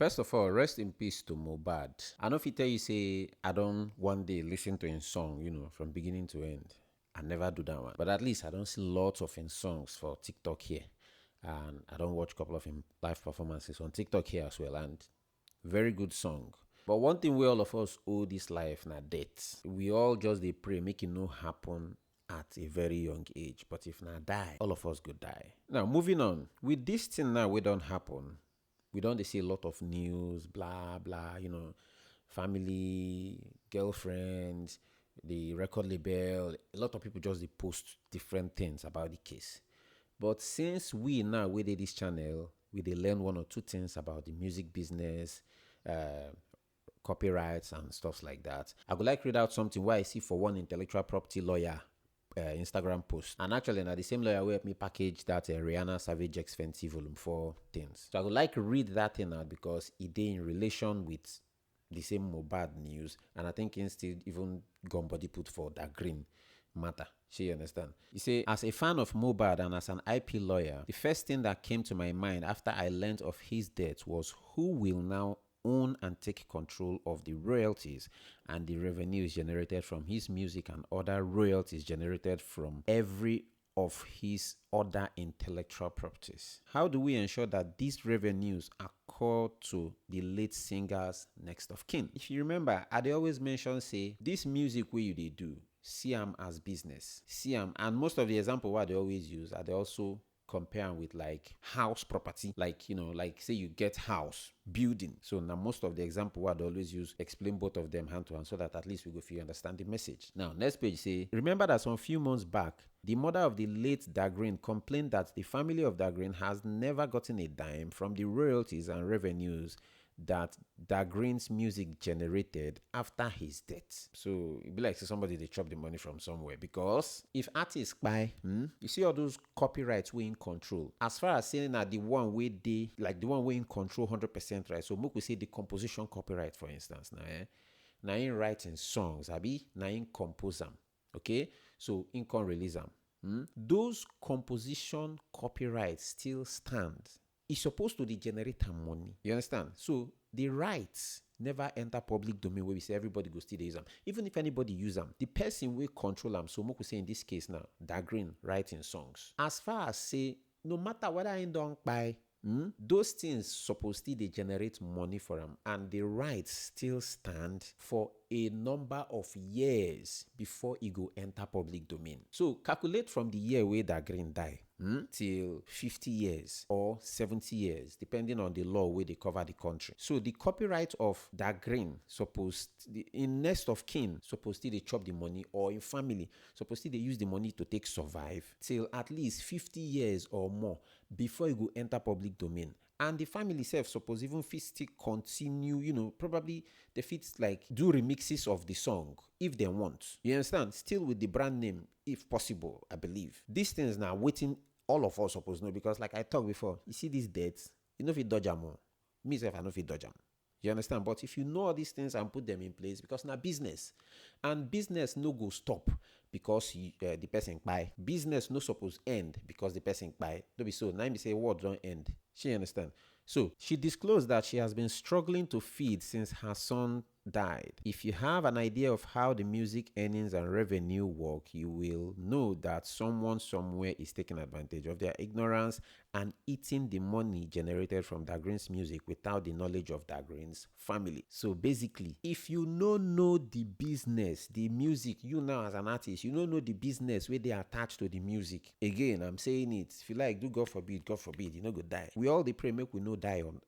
First of all, rest in peace to MohBad. I know if he tell you say I don't one day listen to his song, from beginning to end. I never do that one. But at least I don't see lots of his songs for TikTok here. And I don't watch a couple of him live performances on TikTok here as well. And very good song. But one thing we all of us owe this life na death. We all just dey pray make it no happen at a very young age. But if na die, all of us go die. Now moving on. With this thing now we don't happen. We don't see a lot of news, blah blah, family, girlfriends, the record label. A lot of people just they post different things about the case. But since we now we did this channel, we dey learn one or two things about the music business, copyrights and stuff like that. I would like to read out something where I see for one intellectual property lawyer Instagram post. And actually, now the same lawyer will help me package that Rihanna Savage X Fenty Volume 4 things. So I would like to read that thing out because it is in relation with the same MohBad news. And I think instead even gone body put for that green matter. She understand. You say, as a fan of MohBad and as an IP lawyer, the first thing that came to my mind after I learned of his death was who will now own and take control of the royalties and the revenues generated from his music and other royalties generated from every of his other intellectual properties. How do we ensure that these revenues occur to the late singer's next of kin? If you remember, I always mention say this music where you they do, see them as business. See them, and most of the example what they always use are they also compare with like house property, like like say you get house building. So now most of the example I'd always use explain both of them hand to hand so that at least we go feel understand the message. Now next page say, remember that some few months back the mother of the late Dagreen complained that the family of Dagreen has never gotten a dime from the royalties and revenues that Dagreen's music generated after his death. So it be like somebody they chop the money from somewhere, because if artists buy, you see all those copyrights we in control. As far as saying that the one way they like the one we in control 100%, right? So we say the composition copyright, for instance, now in writing songs, abi now in compose them. Okay, so in can release them. Those composition copyrights still stand. It's supposed to generate money. You understand? So the rights never enter public domain where we say everybody go still use them. Even if anybody use them, the person will control them. So we say in this case now, Dagreen writing songs. As far as say, no matter whether I don't buy, those things supposed to they generate money for them, and the rights still stand for a number of years before it go enter public domain. So calculate from the year where Dagreen die till 50 years or 70 years, depending on the law where they cover the country. So the copyright of Dagreen in next of kin supposed to they chop the money, or in family supposed to they use the money to take survive till at least 50 years or more before it go enter public domain. And the family self suppose even fit still continue, probably they fit like do remixes of the song if they want. You understand? Still with the brand name if possible, I believe. These things now waiting all of us supposed know, because like I talked before, you see these dates, you know if you dodge them, me self I know if you dodge them. You understand? But if you know all these things and put them in place, because now business, and business no go stop because the person buy. Business no suppose end because the person buy. Don't be so. Now me say word don't end. She understand? So she disclosed that she has been struggling to feed since her son died. If you have an idea of how the music earnings and revenue work, you will know that someone somewhere is taking advantage of their ignorance and eating the money generated from Dagreen's music without the knowledge of Dagreen's family. So basically, if you don't know the business, the music, you now as an artist, you don't know the business where they attach to the music. Again, I'm saying it. If you like, do God forbid, you know, go die. We all they pray make we no die on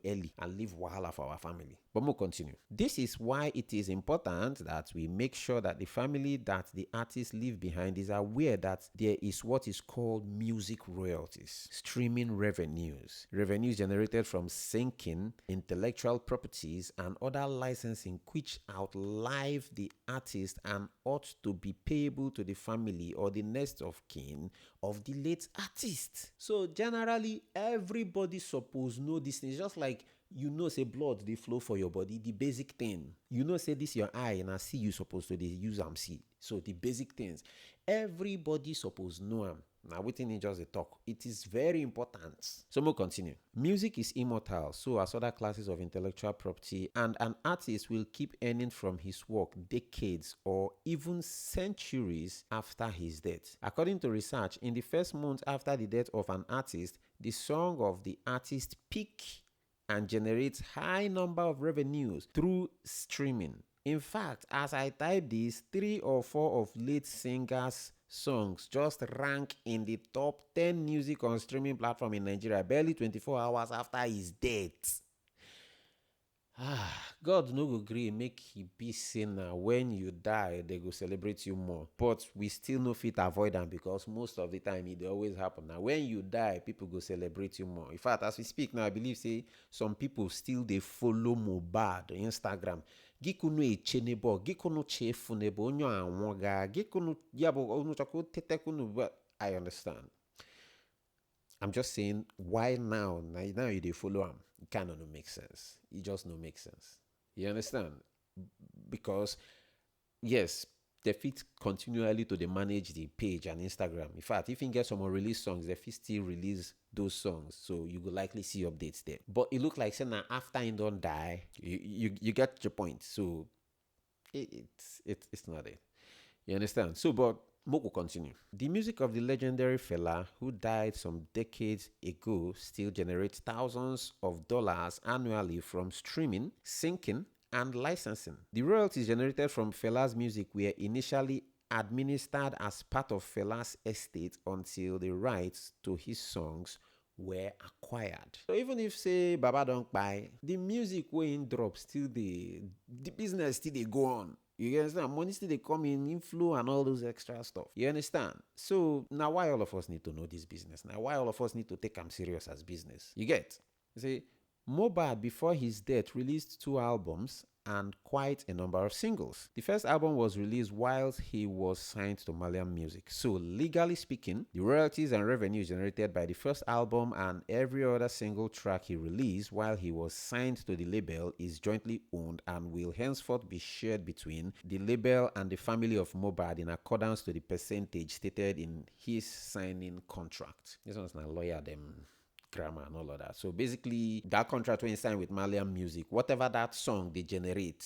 early and leave wahala for our family. But we'll continue. This is why it is important that we make sure that the family that the artist leave behind is aware that there is what is called music royalties, streaming revenues generated from syncing, intellectual properties, and other licensing which outlive the artist and ought to be payable to the family or the next of kin of the late artist. So generally, everybody suppose know this thing. It's just like you know say blood they flow for your body, the basic thing. You know say this your eye and I see you supposed to they use am see. So the basic things. Everybody supposed know am. Now within it just a talk. It is very important. So we'll continue. Music is immortal, so as other classes of intellectual property, and an artist will keep earning from his work decades or even centuries after his death. According to research, in the first month after the death of an artist, the song of the artist peak and generates high number of revenues through streaming. In fact, as I type this, 3 or 4 of late singers' songs just rank in the top 10 music on streaming platform in Nigeria barely 24 hours after his death. God no go gree make he be sinner. When you die, they go celebrate you more. But we still no fit avoid them because most of the time it always happen. Now, when you die, people go celebrate you more. In fact, as we speak now, I believe say some people still they follow MohBad on Instagram. Gikunu echenebo, gikunu chefunebo, onyo anwoga, gikunu yabo onu chako tetekunu. But I understand. I'm just saying, why now? Now you they follow him. It kind of no make sense. It just no make sense. You understand? Because yes, they fit continually to they manage the page and Instagram. In fact, if you get some unreleased songs, they fit still release those songs. So you will likely see updates there. But it look like say now after he don't die, you get your point. So it's not it. You understand? So but Moko continue. The music of the legendary fella who died some decades ago still generates thousands of dollars annually from streaming, syncing, and licensing. The royalties generated from Fela's music were initially administered as part of Fela's estate until the rights to his songs were acquired. So even if say Baba don't buy, the music when drop still the business still they go on. You understand? Money still they come in, inflow and all those extra stuff. You understand? So now why all of us need to know this business? Now why all of us need to take them serious as business? You get? You see, MohBad before his death released 2 albums and quite a number of singles. The first album was released whilst he was signed to Malian Music. So legally speaking, the royalties and revenues generated by the first album and every other single track he released while he was signed to the label is jointly owned and will henceforth be shared between the label and the family of MohBad in accordance to the percentage stated in his signing contract. This one's not lawyer them grammar and all of that. So basically, that contract when you sign with Malian Music, whatever that song they generate,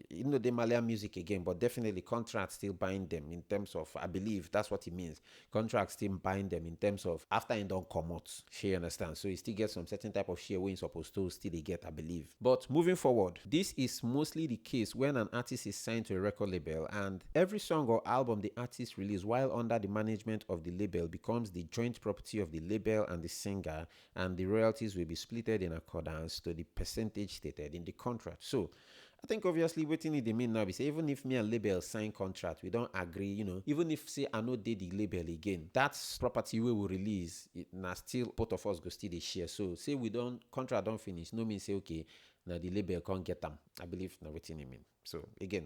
you know the Malian Music again, but definitely contracts still bind them in terms of, I believe that's what it means. Contracts still bind them in terms of after it don't come out. She understands. So you still get some certain type of share when you're supposed to still they get, I believe. But moving forward, this is mostly the case when an artist is signed to a record label and every song or album the artist releases while under the management of the label becomes the joint property of the label and the singer, and the royalties will be splitted in accordance to the percentage stated in the contract. So I think obviously waiting it they mean now is even if me and label sign contract, we don't agree, even if say I know did the label again, that's property we will release, it now still both of us go still the share. So say we don't contract don't finish, no mean say okay, now the label can't get them. I believe now waiting it mean. So again,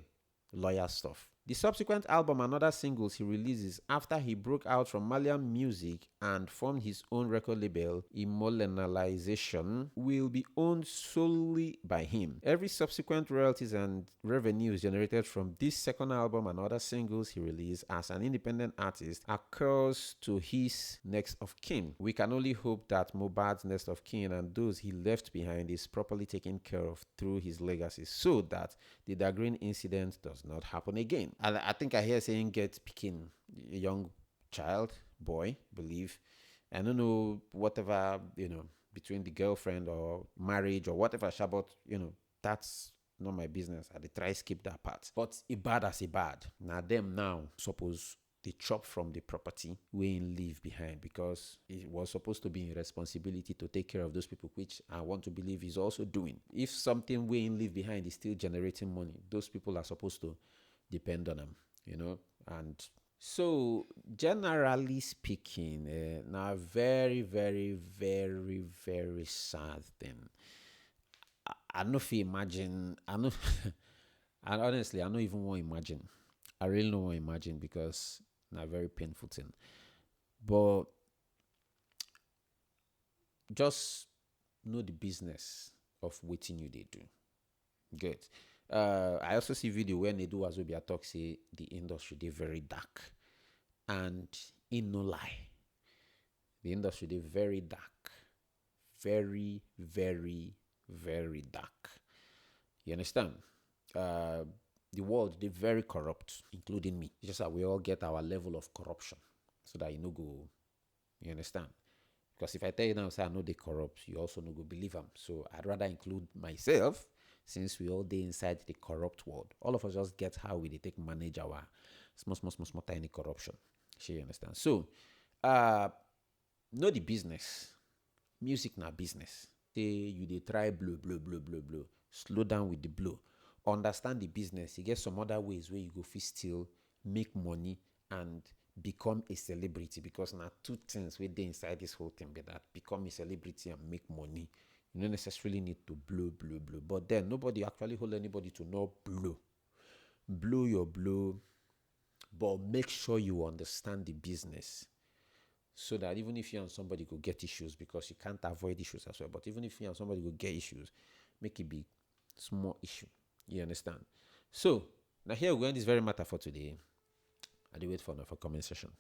lawyer stuff. The subsequent album and other singles he releases after he broke out from Malian Music and formed his own record label, Immortalization, will be owned solely by him. Every subsequent royalties and revenues generated from this second album and other singles he released as an independent artist occurs to his next of kin. We can only hope that MohBad's next of kin and those he left behind is properly taken care of through his legacy so that the Dagreen incident does not happen again. I think I hear saying get picking a young child, boy, believe. I don't know, whatever, between the girlfriend or marriage or whatever, Shabbat, that's not my business. I try skip that part. But a bad as a bad. Now them now suppose they chop from the property we leave behind because it was supposed to be in responsibility to take care of those people, which I want to believe is also doing. If something we leave behind is still generating money, those people are supposed to depend on them, and so generally speaking, now very, very, very, very sad thing. I don't feel imagine. I know, and honestly, I don't even want to imagine. I really don't want to imagine because it's a very painful thing. But just know the business of waiting you they do. Good. I also see video when they do as we talk say the industry they very dark, and in no lie, the industry they very dark, very very dark. You understand? Uh, the world they very corrupt, including me. It's just that we all get our level of corruption, so that you know go. You understand? Because if I tell you now, say I know they corrupt, you also know go believe them. So I'd rather include myself, since we all day inside the corrupt world. All of us just get how we take manage our small tiny corruption. You understand? So, know the business. Music na business. Say you dey try blow. Slow down with the blow. Understand the business. You get some other ways where you go fit still make money and become a celebrity, because now two things wey dey inside this whole thing be that: become a celebrity and make money. You don't necessarily need to blow. But then nobody actually hold anybody to not blow. Blow your blow, but make sure you understand the business. So that even if you and somebody go get issues, because you can't avoid issues as well, but even if you and somebody go get issues, make it be small issue. You understand? So now here we end this very matter for today. I do wait for comment session.